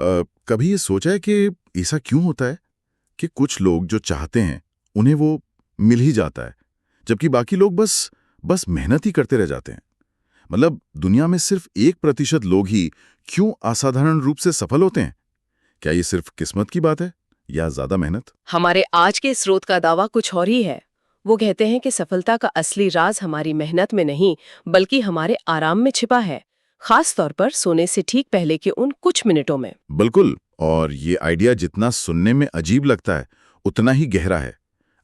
कभी ये सोचा है कि ऐसा क्यों होता है कि कुछ लोग जो चाहते हैं उन्हें वो मिल ही जाता है, जबकि बाकी लोग बस बस मेहनत ही करते रह जाते हैं। मतलब दुनिया में सिर्फ 1% लोग ही क्यों असाधारण रूप से सफल होते हैं? क्या ये सिर्फ किस्मत की बात है या ज्यादा मेहनत? हमारे आज के स्रोत का दावा कुछ और ही है। वो कहते हैं कि सफलता का असली राज हमारी मेहनत में नहीं, बल्कि हमारे आराम में छिपा है, खास तौर पर सोने से ठीक पहले के उन कुछ मिनटों में। बिल्कुल। और ये आइडिया जितना सुनने में अजीब लगता है उतना ही गहरा है।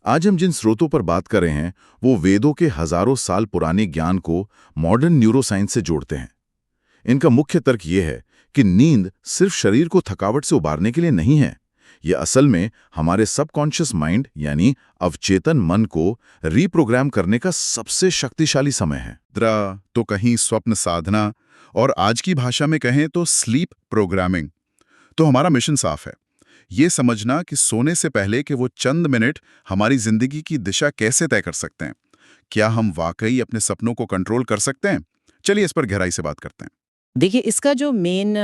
आज हम जिन स्रोतों पर बात कर रहे हैं वो वेदों के हजारों साल पुराने ज्ञान को मॉडर्न न्यूरोसाइंस से जोड़ते हैं। इनका मुख्य तर्क ये है कि नींद सिर्फ शरीर को थकावट से उबारने के लिए नहीं है। ये असल में हमारे सबकॉन्शियस माइंड यानी अवचेतन मन को रीप्रोग्राम करने का सबसे शक्तिशाली समय है। निद्रा तो कहीं स्वप्न साधना, और आज की भाषा में कहें तो स्लीप प्रोग्रामिंग। तो हमारा मिशन साफ है, ये समझना कि सोने से पहले के वो चंद मिनट हमारी जिंदगी की दिशा कैसे तय कर सकते हैं। क्या हम वाकई अपने सपनों को कंट्रोल कर सकते हैं? चलिए इस पर गहराई से बात करते हैं। देखिए, इसका जो मेन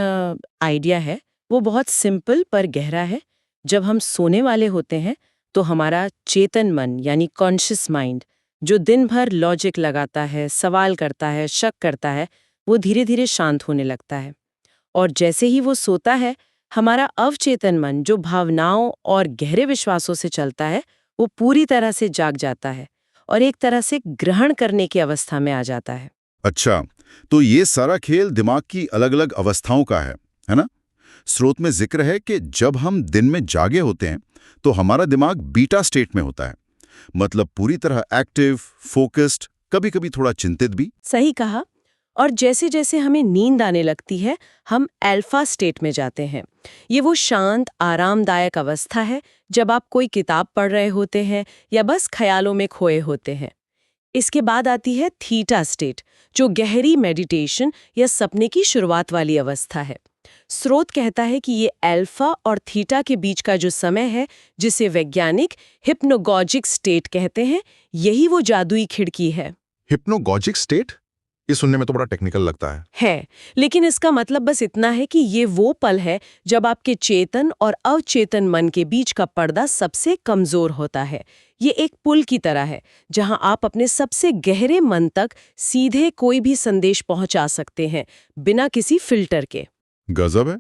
आइडिया है वो बहुत सिंपल पर गहरा है। जब हम सोने वाले होते हैं तो हमारा चेतन मन यानी कॉन्शियस माइंड, जो दिन भर लॉजिक लगाता है, सवाल करता है, शक करता है, वो धीरे धीरे शांत होने लगता है। और जैसे ही वो सोता है, हमारा अवचेतन मन, जो भावनाओं और गहरे विश्वासों से चलता है, वो पूरी तरह से जाग जाता है और एक तरह से ग्रहण करने की अवस्था में आ जाता है। अच्छा, तो ये सारा खेल दिमाग की अलग-अलग अवस्थाओं का है ना? स्रोत में जिक्र है कि जब हम दिन में जागे होते हैं, तो हमारा दिमाग बीटा स्टेट में होता है। मतलब पूरी तरह एक्टिव, फोकस्ड, कभी-कभी थोड़ा चिंतित भी। सही कहा। और जैसे जैसे हमें नींद आने लगती है, हम अल्फा स्टेट में जाते हैं। ये वो शांत, आरामदायक अवस्था है जब आप कोई किताब पढ़ रहे होते हैं या बस ख्यालों में खोए होते हैं। इसके बाद आती है थीटा स्टेट, जो गहरी मेडिटेशन या सपने की शुरुआत वाली अवस्था है। स्रोत कहता है कि ये अल्फा और थीटा के बीच का जो समय है, जिसे वैज्ञानिक हिप्नोगॉजिक स्टेट कहते हैं, यही वो जादुई खिड़की है। हिप्नोगॉजिक स्टेट? ये सुनने में तो बड़ा टेक्निकल लगता है। लेकिन इसका मतलब बस इतना है कि ये वो पल है जब आपके चेतन और अवचेतन मन के बीच का पर्दा सबसे कमजोर होता है। ये एक पुल की तरह है जहां आप अपने सबसे गहरे मन तक सीधे कोई भी संदेश पहुंचा सकते हैं, बिना किसी फिल्टर के। गजब है।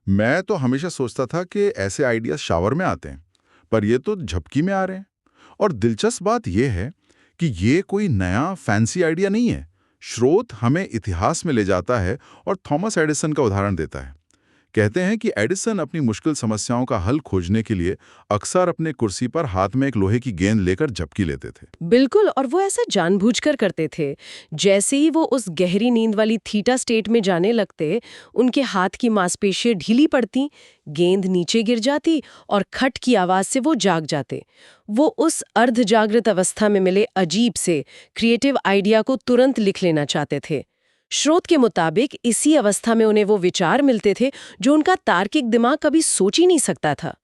मैं तो हमेशा सोचता था कि ऐसे आइडियाज शावर में आते हैं, पर ये तो झपकी में आ रहे हैं। और दिलचस्प बात यह है कि ये कोई नया फैंसी आइडिया नहीं है। स्रोत हमें इतिहास में ले जाता है और थॉमस एडिसन का उदाहरण देता है। कहते हैं कि एडिसन अपनी मुश्किल समस्याओं का हल खोजने के लिए अक्सर अपने कुर्सी पर हाथ में एक लोहे की गेंद लेकर झपकी लेते थे। बिल्कुल, और वो ऐसा जानबूझकर करते थे। जैसे ही वो उस गहरी नींद वाली थीटा स्टेट में जाने लगते, उनके हाथ की मांसपेशियां ढीली पड़ती, गेंद नीचे गिर जाती और खट की आवाज से वो जाग जाते। वो उस अर्ध जागृत अवस्था में मिले अजीब से क्रिएटिव आइडिया को तुरंत लिख लेना चाहते थे। स्रोत के मुताबिक इसी अवस्था में उन्हें वो विचार मिलते थे जो उनका तार्किक दिमाग कभी सोच ही नहीं सकता था।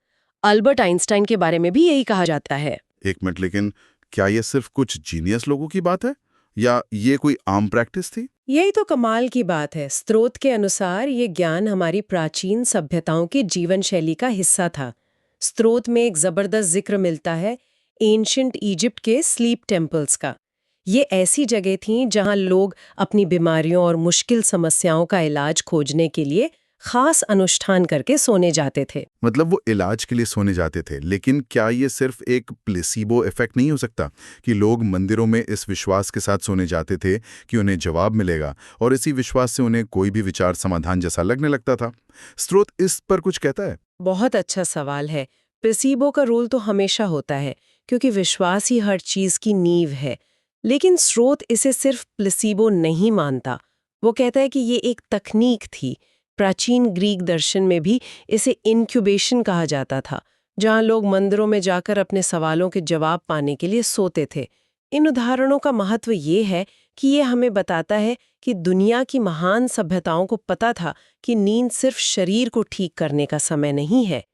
अल्बर्ट आइंस्टाइन के बारे में भी यही कहा जाता है। एक मिनट, लेकिन क्या ये सिर्फ कुछ जीनियस लोगों की बात है या ये कोई आम प्रैक्टिस थी? यही तो कमाल की बात है। स्रोत के अनुसार ये ज्ञान हमारी प्राचीन सभ्यताओं की जीवन शैली का हिस्सा था। स्रोत में एक जबरदस्त जिक्र मिलता है एंशिएंट इजिप्ट के स्लीप टेम्पल्स का। ये ऐसी जगह थी जहां लोग अपनी बीमारियों और मुश्किल समस्याओं का इलाज खोजने के लिए खास अनुष्ठान करके सोने जाते थे। मतलब वो इलाज के लिए सोने जाते थे, लेकिन क्या ये सिर्फ एक प्लेसीबो इफेक्ट नहीं हो सकता कि लोग मंदिरों में इस विश्वास के साथ सोने जाते थे कि उन्हें जवाब मिलेगा, और इसी विश्वास से उन्हें कोई भी विचार समाधान जैसा लगने लगता था? स्रोत इस पर कुछ कहता है? बहुत अच्छा सवाल है। प्लेसीबो का रोल तो हमेशा होता है, क्योंकि विश्वास ही हर चीज की नींव है। लेकिन स्रोत इसे सिर्फ प्लेसीबो नहीं मानता। वो कहता है कि ये एक तकनीक थी। प्राचीन ग्रीक दर्शन में भी इसे इंक्यूबेशन कहा जाता था, जहां लोग मंदिरों में जाकर अपने सवालों के जवाब पाने के लिए सोते थे। इन उदाहरणों का महत्व ये है कि ये हमें बताता है कि दुनिया की महान सभ्यताओं को पता था कि नींद सिर्फ शरीर को ठीक करने का समय नहीं है।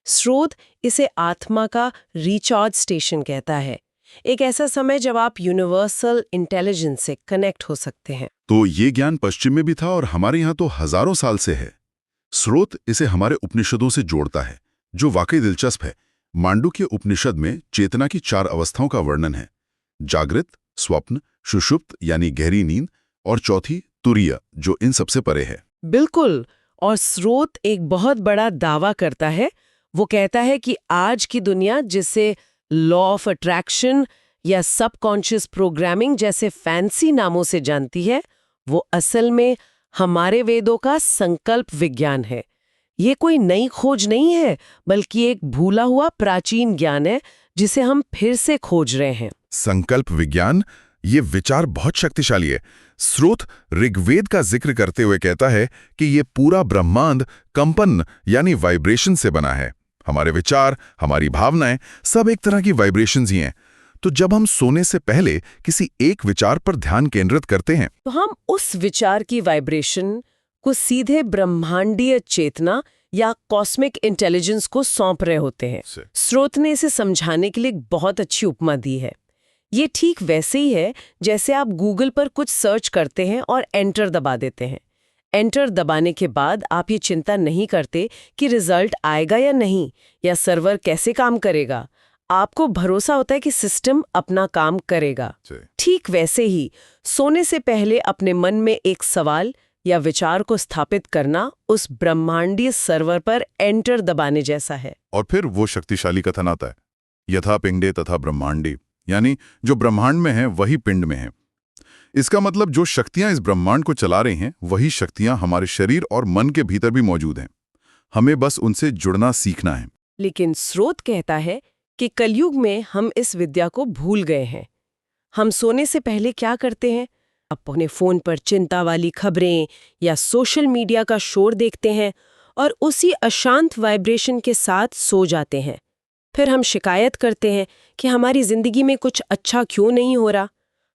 स्रोत इसे आत्मा का रिचार्ज स्टेशन कहता है, एक ऐसा समय जब आप यूनिवर्सल इंटेलिजेंस से कनेक्ट हो सकते हैं। तो ये ज्ञान पश्चिम में भी था और हमारे यहाँ तो हजारों साल से है। स्रोत इसे हमारे उपनिषदों से जोड़ता है, जो वाकई दिलचस्प है। मांडुक्य उपनिषद में चेतना की 4 अवस्थाओं का वर्णन है: जागृत, स्वप्न, सुषुप्त यानी गहरी नींद, और चौथी तुरीय, जो इन सबसे परे है। बिल्कुल। और स्रोत एक बहुत बड़ा दावा करता है। वो कहता है कि आज की दुनिया जिसे लॉ ऑफ अट्रैक्शन या सबकॉन्शियस प्रोग्रामिंग जैसे फैंसी नामों से जानती है, वो असल में हमारे वेदों का संकल्प विज्ञान है। ये कोई नई खोज नहीं है, बल्कि एक भूला हुआ प्राचीन ज्ञान है जिसे हम फिर से खोज रहे हैं। संकल्प विज्ञान, ये विचार बहुत शक्तिशाली है। स्रोत ऋग्वेद का जिक्र करते हुए कहता है कि ये पूरा ब्रह्मांड कंपन यानी वाइब्रेशन से बना है। हमारे विचार, हमारी भावनाएं सब एक तरह की वाइब्रेशंस ही हैं। तो जब हम सोने से पहले किसी एक विचार पर ध्यान केंद्रित करते हैं, तो हम उस विचार की वाइब्रेशन को सीधे ब्रह्मांडीय चेतना या कॉस्मिक इंटेलिजेंस को सौंप रहे होते हैं। स्रोत ने इसे समझाने के लिए एक बहुत अच्छी उपमा दी है। ये ठीक वैसे ही है जैसे आप गूगल पर कुछ सर्च करते हैं और एंटर दबा देते हैं। एंटर दबाने के बाद आप ये चिंता नहीं करते कि रिजल्ट आएगा या नहीं, या सर्वर कैसे काम करेगा। आपको भरोसा होता है कि सिस्टम अपना काम करेगा। ठीक वैसे ही सोने से पहले अपने मन में एक सवाल या विचार को स्थापित करना उस ब्रह्मांडीय सर्वर पर एंटर दबाने जैसा है। और फिर वो शक्तिशाली कथन आता है, यथा पिंडे तथा ब्रह्मांडे, यानी जो ब्रह्मांड में है वही पिंड में है। इसका मतलब जो शक्तियां इस ब्रह्मांड को चला रही हैं, वही शक्तियां हमारे शरीर और मन के भीतर भी मौजूद हैं। हमें बस उनसे जुड़ना सीखना है। लेकिन स्रोत कहता है कि कलयुग में हम इस विद्या को भूल गए हैं। हम सोने से पहले क्या करते हैं? अपने फोन पर चिंता वाली खबरें या सोशल मीडिया का शोर देखते हैं और उसी अशांत वाइब्रेशन के साथ सो जाते हैं। फिर हम शिकायत करते हैं कि हमारी जिंदगी में कुछ अच्छा क्यों नहीं हो रहा।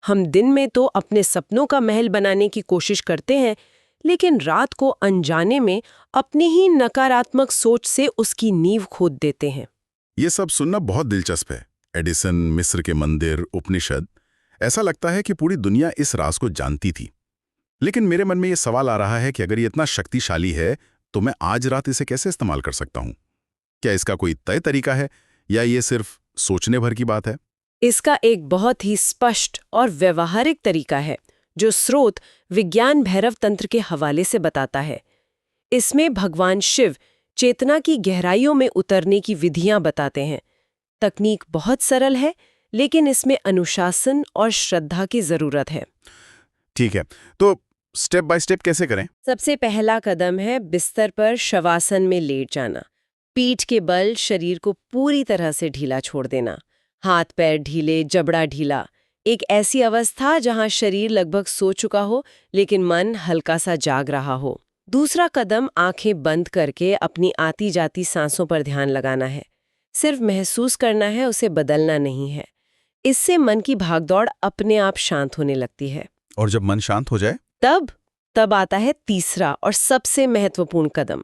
हम दिन में तो अपने सपनों का महल बनाने की कोशिश करते हैं, लेकिन रात को अनजाने में अपनी ही नकारात्मक सोच से उसकी नींव खोद देते हैं। ये सब सुनना बहुत दिलचस्प है। एडिसन, मिस्र के मंदिर, उपनिषद, ऐसा लगता है कि पूरी दुनिया इस राज को जानती थी। लेकिन मेरे मन में ये सवाल आ रहा है कि अगर ये इतना शक्तिशाली है, तो मैं आज रात इसे कैसे इस्तेमाल कर सकता हूँ? क्या इसका कोई तय तरीका है या ये सिर्फ सोचने भर की बात है? इसका एक बहुत ही स्पष्ट और व्यवहारिक तरीका है, जो स्रोत विज्ञान भैरव तंत्र के हवाले से बताता है। इसमें भगवान शिव चेतना की गहराइयों में उतरने की विधियां बताते हैं। तकनीक बहुत सरल है, लेकिन इसमें अनुशासन और श्रद्धा की जरूरत है। ठीक है, तो स्टेप बाय स्टेप कैसे करें? सबसे पहला कदम है बिस्तर पर शवासन में लेट जाना। पीठ के बल शरीर को पूरी तरह से ढीला छोड़ देना। हाथ पैर ढीले, जबड़ा ढीला। एक ऐसी अवस्था जहां शरीर लगभग सो चुका हो, लेकिन मन हल्का सा जाग रहा हो। दूसरा कदम आंखें बंद करके अपनी आती जाती सांसों पर ध्यान लगाना है। सिर्फ महसूस करना है, उसे बदलना नहीं है। इससे मन की भागदौड़ अपने आप शांत होने लगती है। और जब मन शांत हो जाए, तब आता है तीसरा और सबसे महत्वपूर्ण कदम।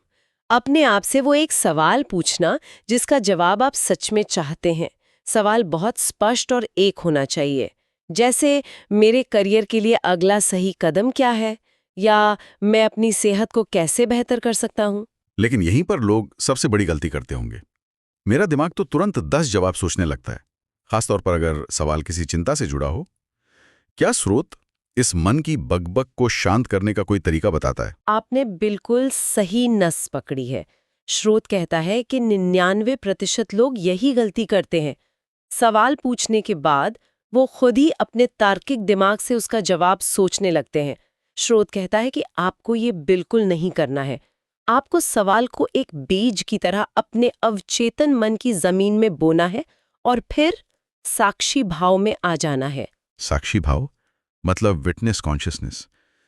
अपने आप से वो एक सवाल पूछना जिसका जवाब आप सच में चाहते हैं। सवाल बहुत स्पष्ट और एक होना चाहिए, जैसे मेरे करियर के लिए अगला सही कदम क्या है, या मैं अपनी सेहत को कैसे बेहतर कर सकता हूँ। लेकिन यहीं पर लोग सबसे बड़ी गलती करते होंगे। मेरा दिमाग तो तुरंत 10 जवाब सोचने लगता है, खासतौर पर अगर सवाल किसी चिंता से जुड़ा हो। क्या स्रोत इस मन की बकबक को शांत करने का कोई तरीका बताता है? आपने बिल्कुल सही नस पकड़ी है। स्रोत कहता है कि 99% लोग यही गलती करते हैं। सवाल पूछने के बाद वो खुद ही अपने तार्किक दिमाग से उसका जवाब सोचने लगते हैं। स्रोत कहता है कि आपको ये बिल्कुल नहीं करना है। आपको सवाल को एक बीज की तरह अपने अवचेतन मन की जमीन में बोना है और फिर साक्षी भाव में आ जाना है। साक्षी भाव मतलब विटनेस कॉन्शियसनेस,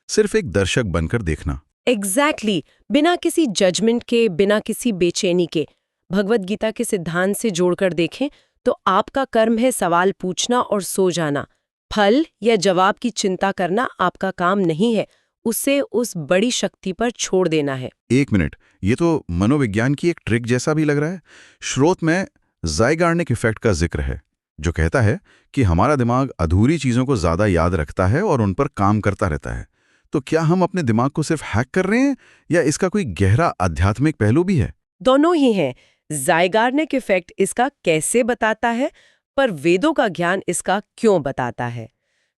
सिर्फ एक दर्शक बनकर देखना। एग्जैक्टली, बिना किसी जजमेंट के, बिना किसी बेचैनी के। भगवत गीता के सिद्धांत से जोड़कर देखें तो आपका कर्म है सवाल पूछना और सो जाना। फल या जवाब की चिंता करना आपका काम नहीं है, उसे उस बड़ी शक्ति पर छोड़ देना है। एक मिनट, ये तो मनोविज्ञान की एक ट्रिक जैसा भी लग रहा है। स्रोत में ज़ाइगार्निक इफेक्ट का जिक्र है, जो कहता है कि हमारा दिमाग अधूरी चीजों को ज्यादा याद रखता है और उन पर काम करता रहता है। तो क्या हम अपने दिमाग को सिर्फ हैक कर रहे हैं या इसका कोई गहरा आध्यात्मिक पहलू भी है? दोनों ही हैं। ज़ाइगार्निक इफेक्ट इसका कैसे बताता है, पर वेदों का ज्ञान इसका क्यों बताता है।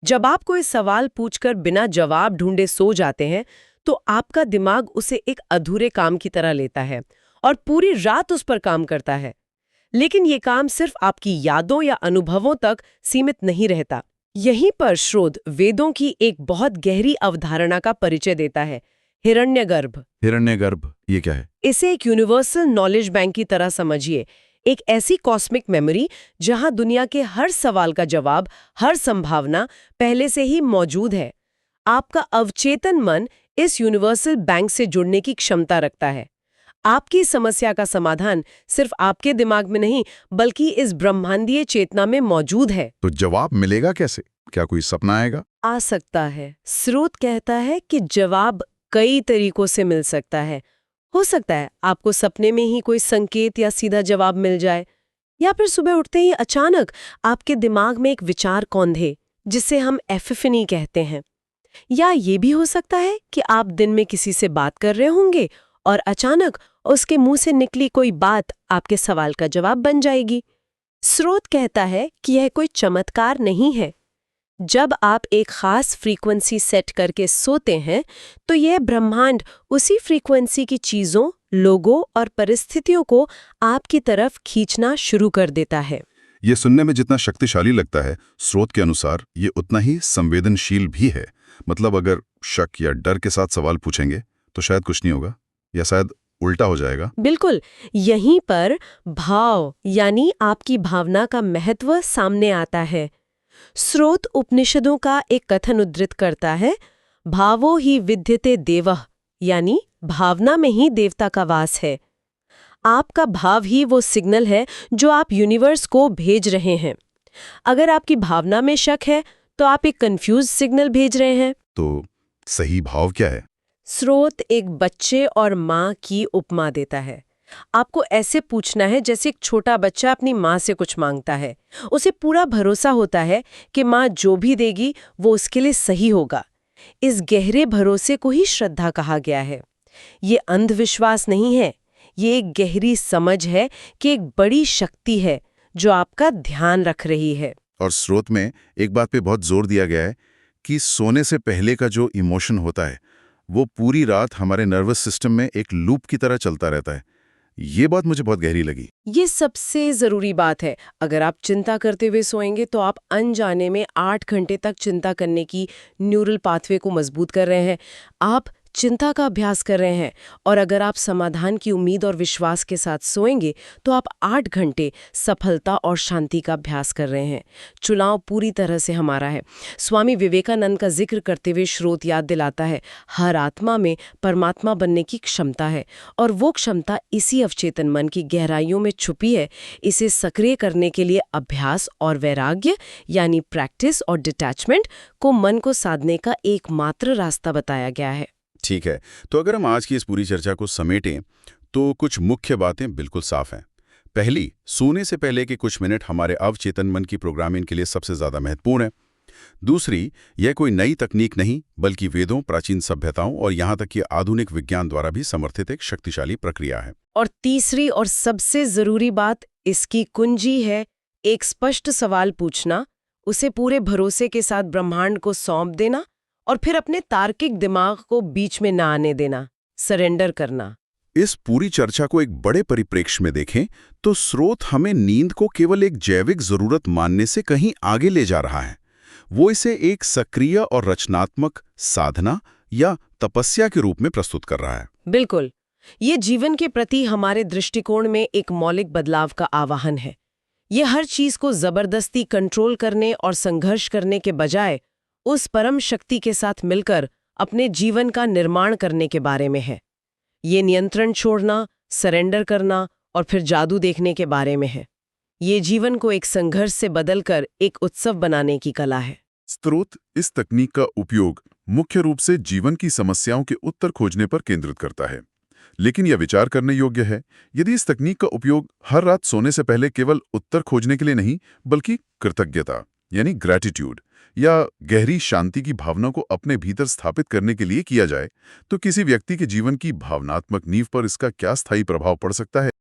जब आप कोई सवाल पूछकर बिना जवाब ढूंढे सो जाते हैं, तो आपका दिमाग उसे एक अधूरे काम की तरह लेता है और पूरी रात उस पर काम करता है। लेकिन ये काम सिर्फ आपकी यादों या अनुभवों तक सीमित नहीं रहता। यहीं पर श्रोत वेदों की एक बहुत गहरी अवधारणा का परिचय देता है, हिरण्यगर्भ। हिरण्यगर्भ ये क्या है? इसे एक यूनिवर्सल नॉलेज बैंक की तरह समझिए, एक ऐसी कॉस्मिक मेमोरी जहां दुनिया के हर सवाल का जवाब, हर संभावना पहले से ही मौजूद है। आपका अवचेतन मन इस यूनिवर्सल बैंक से जुड़ने की क्षमता रखता है। आपकी समस्या का समाधान सिर्फ आपके दिमाग में नहीं, बल्कि इस ब्रह्मांडीय चेतना में मौजूद है। तो जवाब मिलेगा कैसे? क्या कोई सपना आएगा? आ सकता है। स्रोत कहता है कि जवाब कई तरीकों से मिल सकता है। हो सकता है आपको सपने में ही कोई संकेत या सीधा जवाब मिल जाए, या फिर सुबह उठते ही अचानक आपके दिमाग में एक विचार कौंधे, जिसे हम एपिफनी कहते हैं। या ये भी हो सकता है कि आप दिन में किसी से बात कर रहे होंगे और अचानक उसके मुंह से निकली कोई बात आपके सवाल का जवाब बन जाएगी। स्रोत कहता है कि यह कोई चमत्कार नहीं है। जब आप एक खास फ्रीक्वेंसी सेट करके सोते हैं, तो यह ब्रह्मांड उसी फ्रीक्वेंसी की चीजों, लोगों और परिस्थितियों को आपकी तरफ खींचना शुरू कर देता है। ये सुनने में जितना शक्तिशाली लगता है, स्रोत के अनुसार ये उतना ही संवेदनशील भी है। मतलब अगर शक या डर के साथ सवाल पूछेंगे तो शायद कुछ नहीं होगा, या शायद उल्टा हो जाएगा। बिल्कुल, यहीं पर भाव यानी आपकी भावना का महत्व सामने आता है। स्रोत उपनिषदों का एक कथन उद्धृत करता है, भावो ही विद्यते देवः, यानी भावना में ही देवता का वास है। आपका भाव ही वो सिग्नल है जो आप यूनिवर्स को भेज रहे हैं। अगर आपकी भावना में शक है, तो आप एक कंफ्यूज सिग्नल भेज रहे हैं। तो सही भाव क्या है? स्रोत एक बच्चे और माँ की उपमा देता है। आपको ऐसे पूछना है जैसे एक छोटा बच्चा अपनी माँ से कुछ मांगता है। उसे पूरा भरोसा होता है कि माँ जो भी देगी वो उसके लिए सही होगा। इस गहरे भरोसे को ही श्रद्धा कहा गया है। ये अंधविश्वास नहीं है, ये एक गहरी समझ है कि एक बड़ी शक्ति है जो आपका ध्यान रख रही है। और स्रोत में एक बात पे बहुत जोर दिया गया है कि सोने से पहले का जो इमोशन होता है वो पूरी रात हमारे नर्वस सिस्टम में एक लूप की तरह चलता रहता है। ये बात मुझे बहुत गहरी लगी। ये सबसे जरूरी बात है। अगर आप चिंता करते हुए सोएंगे तो आप अनजाने में 8 घंटे तक चिंता करने की न्यूरल पाथवे को मजबूत कर रहे हैं। आप चिंता का अभ्यास कर रहे हैं। और अगर आप समाधान की उम्मीद और विश्वास के साथ सोएंगे तो आप 8 घंटे सफलता और शांति का अभ्यास कर रहे हैं। चुनाव पूरी तरह से हमारा है। स्वामी विवेकानंद का जिक्र करते हुए स्रोत याद दिलाता है, हर आत्मा में परमात्मा बनने की क्षमता है और वो क्षमता इसी अवचेतन मन की गहराइयों में छुपी है। इसे सक्रिय करने के लिए अभ्यास और वैराग्य यानी प्रैक्टिस और डिटैचमेंट को मन को साधने का एकमात्र रास्ता बताया गया है। ठीक है, तो अगर हम आज की इस पूरी चर्चा को समेटें तो कुछ मुख्य बातें बिल्कुल साफ हैं। पहली, सोने से पहले के कुछ मिनट हमारे अवचेतन मन की प्रोग्रामिंग के लिए सबसे ज्यादा महत्वपूर्ण है। दूसरी, यह कोई नई तकनीक नहीं बल्कि वेदों, प्राचीन सभ्यताओं और यहाँ तक कि आधुनिक विज्ञान द्वारा भी समर्थित एक शक्तिशाली प्रक्रिया है। और तीसरी और सबसे जरूरी बात, इसकी कुंजी है एक स्पष्ट सवाल पूछना, उसे पूरे भरोसे के साथ ब्रह्मांड को सौंप देना और फिर अपने तार्किक दिमाग को बीच में ना आने देना, सरेंडर करना। इस पूरी चर्चा को एक बड़े परिप्रेक्ष्य में देखें तो स्रोत हमें नींद को केवल एक जैविक जरूरत मानने से कहीं आगे ले जा रहा है। वो इसे एक सक्रिय और रचनात्मक साधना या तपस्या के रूप में प्रस्तुत कर रहा है। बिल्कुल, ये जीवन के प्रति हमारे दृष्टिकोण में एक मौलिक बदलाव का आह्वान है। ये हर चीज को जबरदस्ती कंट्रोल करने और संघर्ष करने के बजाय उस परम शक्ति के साथ मिलकर अपने जीवन का निर्माण करने के बारे में है। ये नियंत्रण छोड़ना, सरेंडर करना और फिर जादू देखने के बारे में है। ये जीवन को एक संघर्ष से बदलकर एक उत्सव बनाने की कला है। स्रोत इस तकनीक का उपयोग मुख्य रूप से जीवन की समस्याओं के उत्तर खोजने पर केंद्रित करता है, लेकिन यह विचार करने योग्य है, यदि इस तकनीक का उपयोग हर रात सोने से पहले केवल उत्तर खोजने के लिए नहीं बल्कि कृतज्ञता, यानी ग्रैटिट्यूड, या गहरी शांति की भावना को अपने भीतर स्थापित करने के लिए किया जाए, तो किसी व्यक्ति के जीवन की भावनात्मक नींव पर इसका क्या स्थायी प्रभाव पड़ सकता है?